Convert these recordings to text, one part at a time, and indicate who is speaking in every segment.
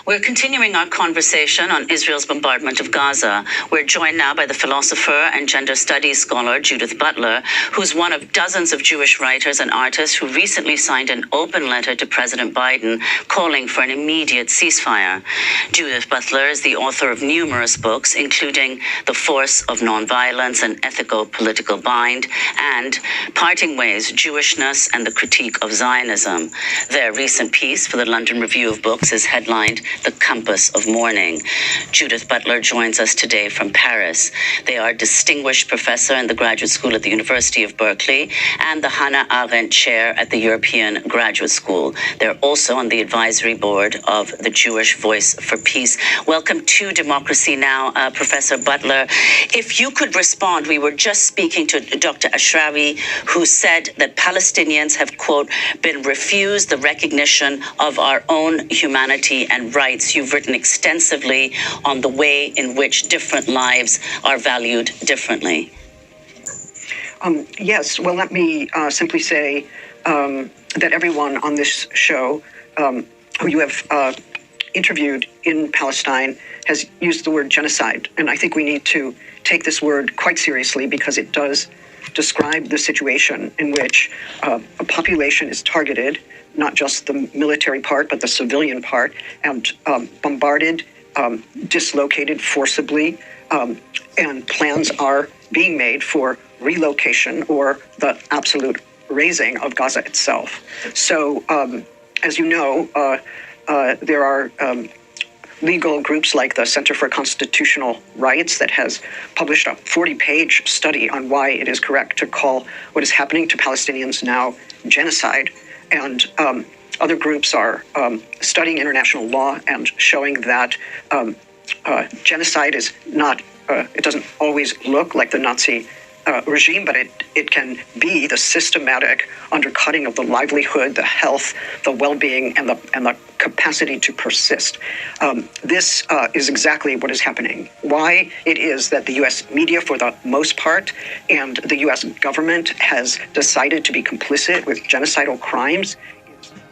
Speaker 1: We're continuing our conversation on Israel's bombardment of Gaza. We're joined now by the philosopher and gender studies scholar Judith Butler, who's one of dozens of Jewish writers and artists who recently signed an open letter to President Biden calling for an immediate ceasefire. Judith Butler is the author of numerous books, including The Force of Nonviolence, An Ethico-Political Bind, and Parting Ways, Jewishness and the Critique of Zionism. Their recent piece for the London Review of Books is headlined The Compass of Mourning. Judith Butler joins us today from Paris. They are distinguished professor in the graduate school at the University of Berkeley and the Hannah Arendt Chair at the European Graduate School. They're also on the advisory board of the Jewish Voice for Peace. Welcome to Democracy Now!, Professor Butler. If you could respond, we were just speaking to Dr. Ashrawi, who said that Palestinians have, quote, been refused the recognition of our own humanity and rights. You've written extensively on the way in which different lives are valued differently.
Speaker 2: Yes, well, let me simply say that everyone on this show who you have interviewed in Palestine has used the word genocide. And I think we need to take this word quite seriously because it does describe the situation in which a population is targeted, not just the military part, but the civilian part, and bombarded, dislocated forcibly, and plans are being made for relocation or the absolute razing of Gaza itself. So, as you know, there are legal groups like the Center for Constitutional Rights that has published a 40-page study on why it is correct to call what is happening to Palestinians now genocide. And other groups are studying international law and showing that genocide is not, it doesn't always look like the Nazi regime, but it can be the systematic undercutting of the livelihood, the health, the well-being, and the capacity to persist. This is exactly what is happening. Why it is that the U.S. media, for the most part, and the U.S. government has decided to be complicit with genocidal crimes,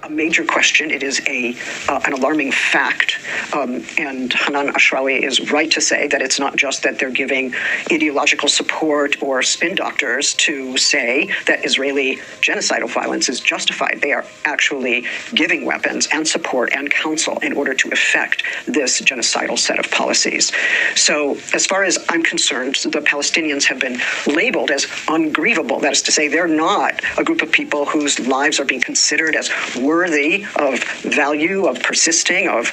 Speaker 2: a major question. It is an alarming fact, and Hanan Ashrawi is right to say that it's not just that they're giving ideological support or spin doctors to say that Israeli genocidal violence is justified. They are actually giving weapons and support and counsel in order to effect this genocidal set of policies. So as far as I'm concerned, the Palestinians have been labeled as ungrievable. That is to say, they're not a group of people whose lives are being considered as worthy of value, of persisting, of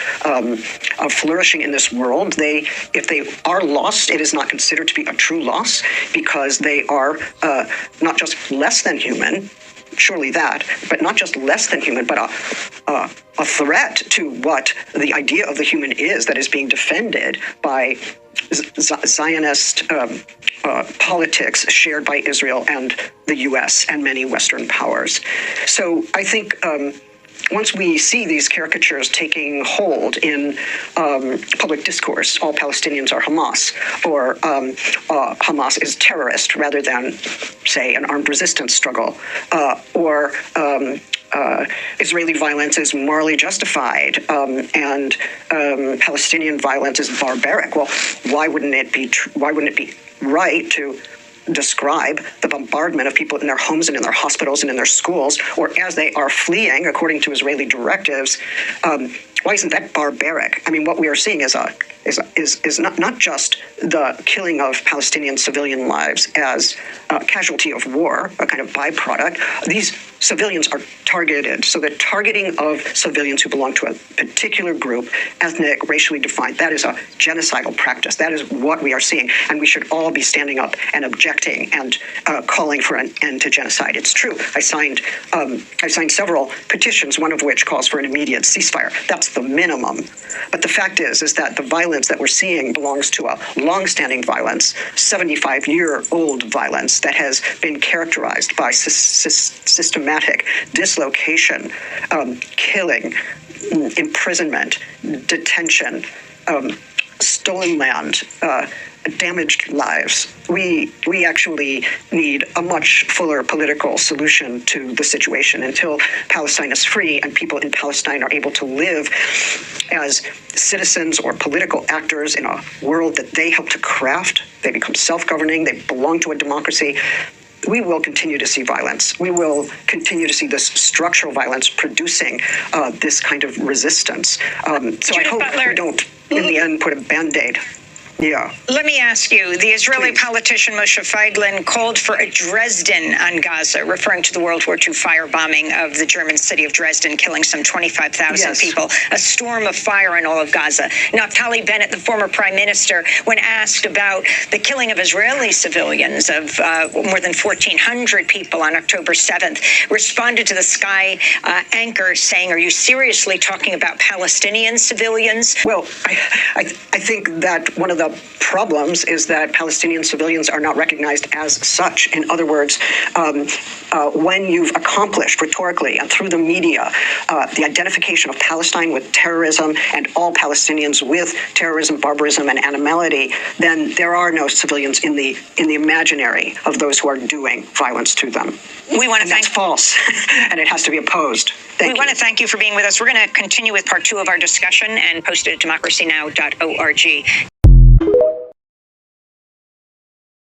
Speaker 2: flourishing in this world. If they are lost, it is not considered to be a true loss because they are not just less than human, surely that, but not just less than human, but a threat to what the idea of the human is that is being defended by Zionist politics shared by Israel and the U.S. and many Western powers. So I think once we see these caricatures taking hold in public discourse, all Palestinians are Hamas, or Hamas is terrorist rather than, say, an armed resistance struggle, or Israeli violence is morally justified, and Palestinian violence is barbaric. Well, why wouldn't it be right to describe the bombardment of people in their homes and in their hospitals and in their schools, or as they are fleeing according to Israeli directives? Why isn't that barbaric? I mean, what we are seeing is not just the killing of Palestinian civilian lives as a casualty of war, a kind of byproduct. These civilians are targeted. So the targeting of civilians who belong to a particular group, ethnic, racially defined, that is a genocidal practice. That is what we are seeing. And we should all be standing up and objecting and calling for an end to genocide. It's true. I signed several petitions, one of which calls for an immediate ceasefire. That's the minimum. But the fact is that the violence that we're seeing belongs to a long-standing violence, 75-year-old violence that has been characterized by systematic dislocation, killing, imprisonment, detention, stolen land, damaged lives. We actually need a much fuller political solution to the situation until Palestine is free and people in Palestine are able to live as citizens or political actors in a world that they help to craft. They become self-governing. They belong to a democracy. We will continue to see violence. We will continue to see this structural violence producing this kind of resistance. So I hope we don't, in the end, put a Band-Aid. Yeah.
Speaker 3: Let me ask you, the Israeli
Speaker 2: Please.
Speaker 3: politician Moshe Feiglin called for a Dresden on Gaza, referring to the World War II firebombing of the German city of Dresden, killing some 25,000
Speaker 2: Yes.
Speaker 3: people, a storm of fire in all of Gaza. Naftali Bennett, the former prime minister, when asked about the killing of Israeli civilians of more than 1,400 people on October 7th, responded to the Sky anchor saying, "Are you seriously talking about Palestinian civilians?"
Speaker 2: Well, I think that one of the problems is that Palestinian civilians are not recognized as such. In other words, when you've accomplished rhetorically and through the media the identification of Palestine with terrorism and all Palestinians with terrorism, barbarism, and animality, then there are no civilians in the imaginary of those who are doing violence to them.
Speaker 3: We want to
Speaker 2: That's false, and it has to be opposed.
Speaker 3: We want to thank you for being with us. We're going to continue with part 2 of our discussion and post it at democracynow.org.